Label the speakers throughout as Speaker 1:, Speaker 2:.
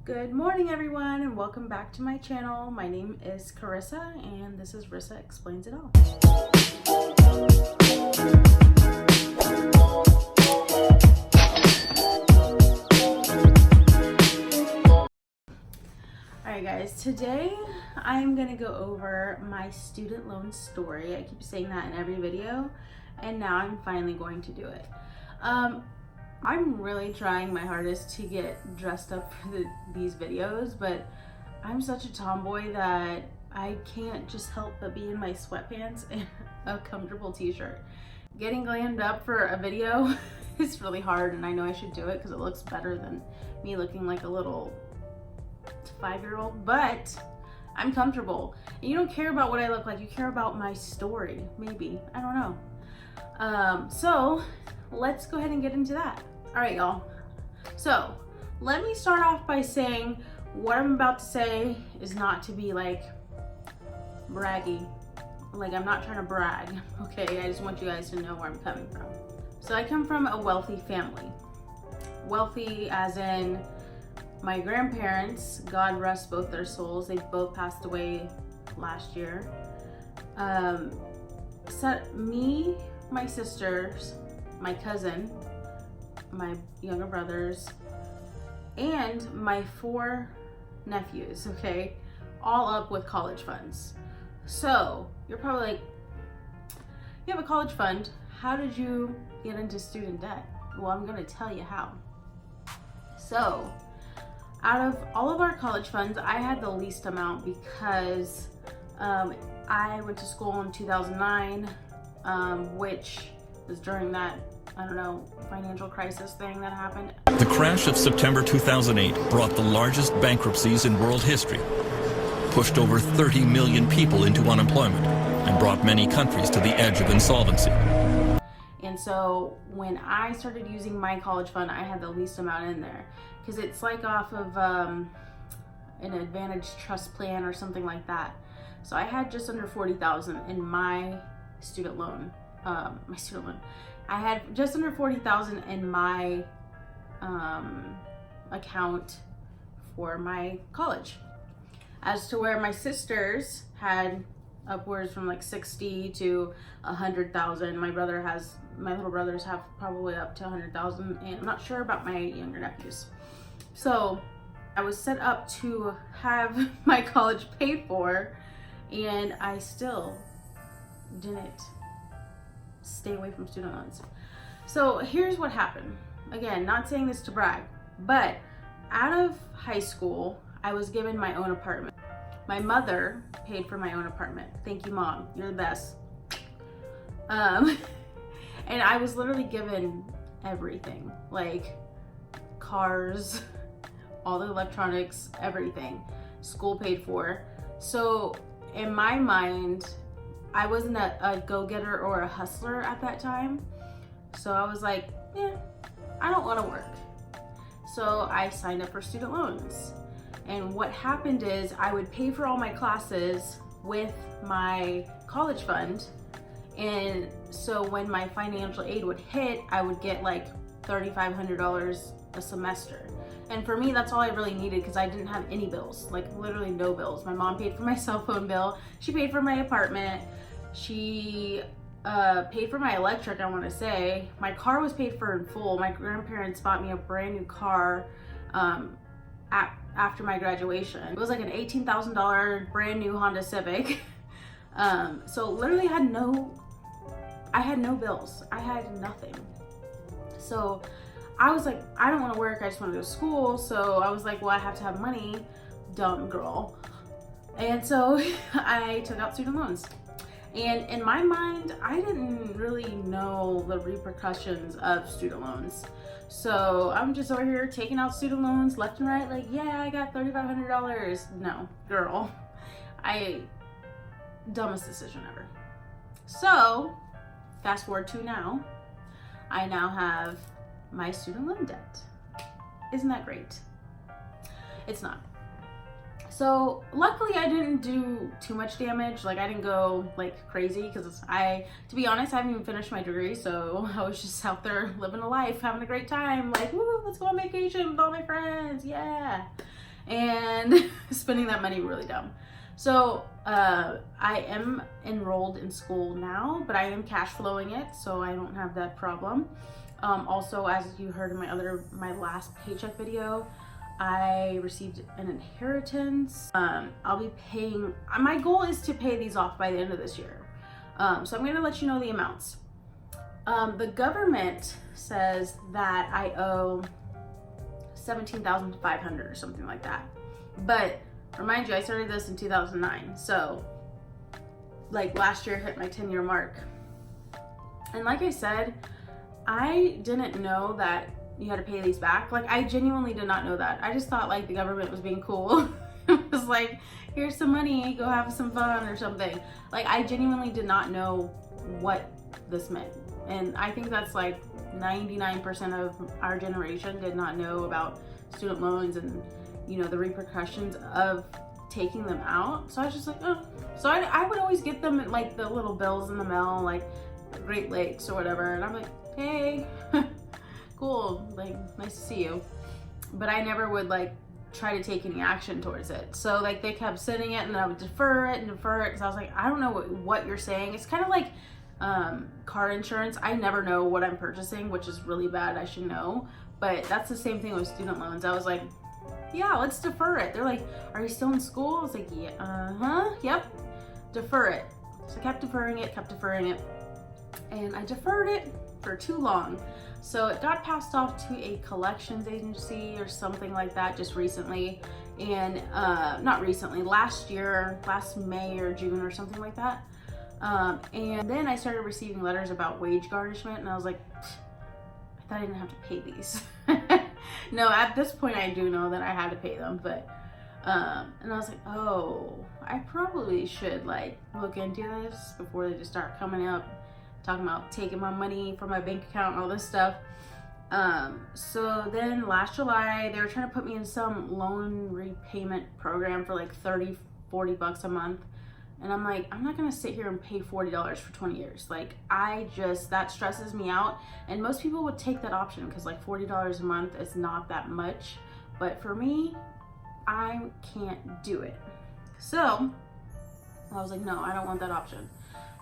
Speaker 1: Good morning everyone and welcome back to my channel. My name is Carissa and this is Rissa Explains It All. Alright guys, today I'm going to go over my student loan story. I keep saying that in every video and now I'm finally going to do it. I'm really trying my hardest to get dressed up for these videos, but I'm such a tomboy that I can't just help but be in my sweatpants and a comfortable t-shirt. Getting glammed up for a video is really hard, and I know I should do it because it looks better than me looking like a little 5-year-old, but I'm comfortable. And you don't care about what I look like, you care about my story, maybe. I don't know. So let's go ahead and get into that. All right, y'all. So let me start off by saying what I'm about to say is not to be like braggy. Like, I'm not trying to brag, okay? I just want you guys to know where I'm coming from. So I come from a wealthy family. Wealthy as in my grandparents, God rest both their souls, they both passed away last year. Me, my sisters, my cousin, my younger brothers, and my 4 nephews, okay, all up with college funds. So you're probably like, you have a college fund, how did you get into student debt? Well, I'm gonna tell you how. So out of all of our college funds, I had the least amount because I went to school in 2009, which was during that, I don't know, financial crisis thing that happened.
Speaker 2: The crash of September 2008 brought the largest bankruptcies in world history, pushed over 30 million people into unemployment, and brought many countries to the edge of insolvency.
Speaker 1: And so when I started using my college fund, I had the least amount in there because it's like off of an Advantage Trust plan or something like that. So I had just under 40,000 in my student loan. I had just under 40,000 in my account for my college. As to where my sisters had upwards from like 60 to 100,000. My little brothers have probably up to 100,000, and I'm not sure about my younger nephews. So I was set up to have my college paid for, and I still didn't stay away from student loans. So here's what happened. Again, not saying this to brag, but out of high school, I was given my own apartment. My mother paid for my own apartment. Thank you, Mom. You're the best. And I was literally given everything, like cars, all the electronics, everything. School paid for. So in my mind, I wasn't a go-getter or a hustler at that time. So I was like, yeah, I don't want to work. So I signed up for student loans. And what happened is I would pay for all my classes with my college fund. And so when my financial aid would hit, I would get like $3,500 a semester. And for me, that's all I really needed because I didn't have any bills, like literally no bills. My mom paid for my cell phone bill. She paid for my apartment. She paid for my electric, I want to say. My car was paid for in full. My grandparents bought me a brand new car after my graduation. It was like an $18,000 brand new Honda Civic. So literally I had no bills. I had nothing. So I was like, I don't want to work, I just want to go to school. So I was like, well, I have to have money, dumb girl. And so I took out student loans. And in my mind, I didn't really know the repercussions of student loans. So I'm just over here taking out student loans left and right, like, yeah, I got $3,500. No, girl, dumbest decision ever. So fast forward to now, I now have my student loan debt. Isn't that great? It's not. So luckily I didn't do too much damage. Like, I didn't go like crazy because to be honest, I haven't even finished my degree. So I was just out there living a life, having a great time. Like, woo, let's go on vacation with all my friends. Yeah. and spending that money really dumb. So I am enrolled in school now, but I am cash flowing it, so I don't have that problem. Also, as you heard in my last paycheck video, I received an inheritance. I'll be paying, my goal is to pay these off by the end of this year. So I'm gonna let you know the amounts. The government says that I owe $17,500 or something like that. But remind you, I started this in 2009. So like last year hit my 10-year mark. And like I said, I didn't know that you had to pay these back. Like, I genuinely did not know that. I just thought like the government was being cool. It was like, here's some money, go have some fun or something. Like, I genuinely did not know what this meant. And I think that's like 99% of our generation did not know about student loans and, you know, the repercussions of taking them out. So I was just like, oh. So I would always get them like the little bills in the mail, like Great Lakes or whatever. And I'm like, hey, cool, like, nice to see you. But I never would like try to take any action towards it. So like they kept sending it, and then I would defer it because I was like, I don't know what you're saying. It's kind of like car insurance. I never know what I'm purchasing, which is really bad. I should know. But that's the same thing with student loans. I was like, yeah, let's defer it. They're like, are you still in school? I was like, yeah, yep, defer it. So I kept deferring it, and I deferred it for too long. So it got passed off to a collections agency or something like that just recently. And not recently, last year, last May or June or something like that. And then I started receiving letters about wage garnishment, and I was like, I thought I didn't have to pay these. No, at this point I do know that I had to pay them, but and I was like, oh, I probably should like look into this before they just start coming up talking about taking my money from my bank account and all this stuff. So then last July, they were trying to put me in some loan repayment program for like 30, 40 bucks a month. And I'm like, I'm not gonna sit here and pay $40 for 20 years. Like, that stresses me out. And most people would take that option because like $40 a month is not that much. But for me, I can't do it. So I was like, no, I don't want that option.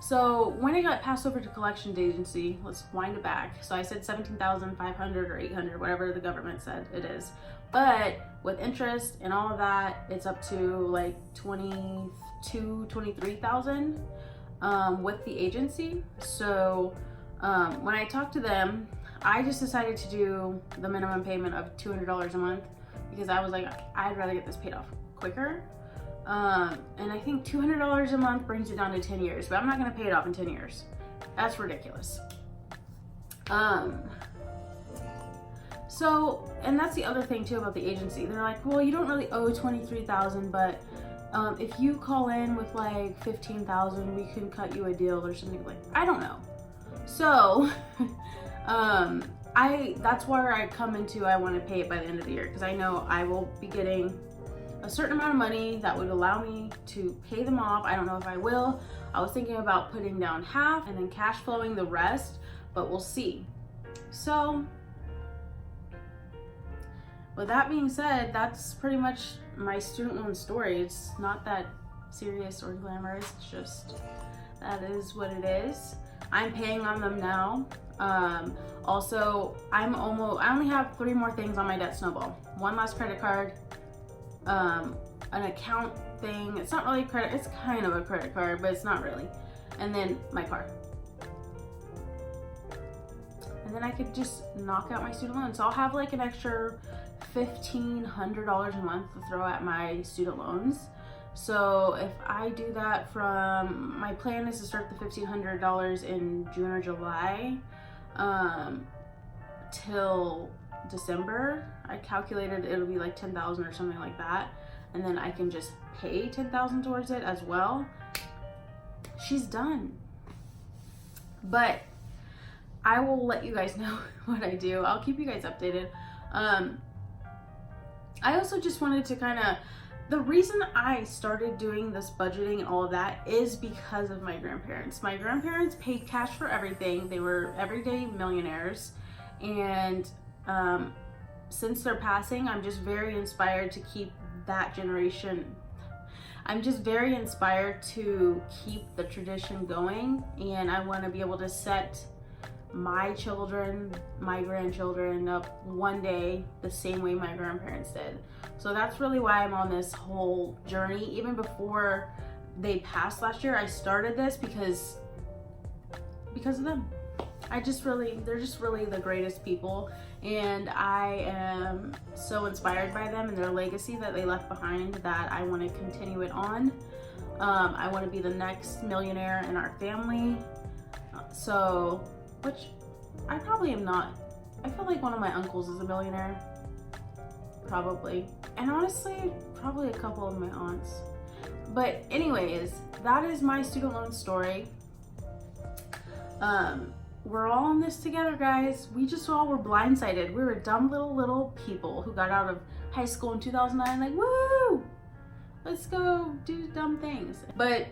Speaker 1: So when it got passed over to collections agency, let's wind it back. So I said 17,500 or 800, whatever the government said it is. But with interest and all of that, it's up to like 23,000 with the agency. So when I talked to them, I just decided to do the minimum payment of $200 a month because I was like, I'd rather get this paid off quicker. And I think $200 a month brings it down to 10 years, but I'm not gonna pay it off in 10 years. That's ridiculous. So, and that's the other thing too about the agency. They're like, well, you don't really owe 23,000, but if you call in with like 15,000, we can cut you a deal or something. Like, I don't know. So, that's where I come into, I want to pay it by the end of the year because I know I will be getting a certain amount of money that would allow me to pay them off. I don't know if I will. I was thinking about putting down half and then cash flowing the rest, but we'll see. So with that being said, that's pretty much my student loan story. It's not that serious or glamorous. It's just, that is what it is. I'm paying on them now. Also, I only have 3 more things on my debt snowball. One last credit card, an account thing. It's not really credit, it's kind of a credit card, but it's not really. And then my car. And then I could just knock out my student loans. So I'll have like an extra $1,500 a month to throw at my student loans. So if I do that my plan is to start the $1,500 in June or July, till December. I calculated it'll be like 10,000 or something like that, and then I can just pay 10,000 towards it as well. She's done. But I will let you guys know what I do. I'll keep you guys updated. I also just wanted to the reason I started doing this budgeting and all of that is because of my grandparents. My grandparents paid cash for everything. They were everyday millionaires. And since their passing, I'm just very inspired to keep that generation. I'm just very inspired to keep the tradition going, and I want to be able to set my children, my grandchildren up one day the same way my grandparents did. So that's really why I'm on this whole journey. Even before they passed last year, I started this because of them. They're just really the greatest people, and I am so inspired by them and their legacy that they left behind, that I want to continue it on. I want to be the next millionaire in our family. Which I probably am not. I feel like one of my uncles is a millionaire. Probably. And honestly, probably a couple of my aunts. But anyways, that is my student loan story. We're all in this together, guys. We just all were blindsided. We were dumb little people who got out of high school in 2009 like, woo! Let's go do dumb things. But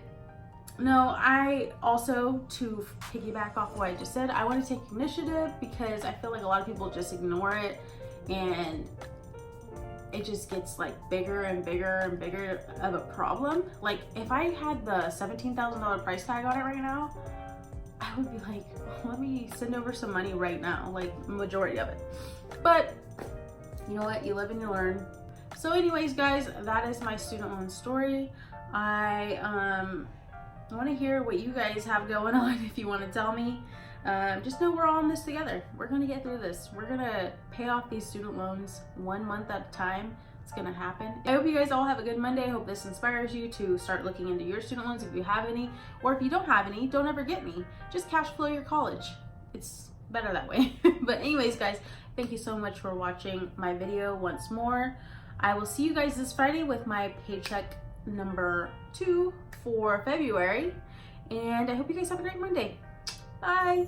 Speaker 1: no, I also, to piggyback off what I just said, I want to take initiative because I feel like a lot of people just ignore it, and it just gets like bigger and bigger and bigger of a problem. Like if I had the $17,000 price tag on it right now, I would be like, let me send over some money right now, like majority of it. But you know what, you live and you learn. So anyways, guys, that is my student loan story. I want to hear what you guys have going on. If you want to tell me, just know we're all in this together. We're going to get through this. We're going to pay off these student loans 1 month at a time. It's going to happen. I hope you guys all have a good Monday. I hope this inspires you to start looking into your student loans if you have any, or if you don't have any, don't ever get me. Just cash flow your college. It's better that way. But anyways, guys, thank you so much for watching my video once more. I will see you guys this Friday with my paycheck number 2 for February, and I hope you guys have a great Monday. Bye.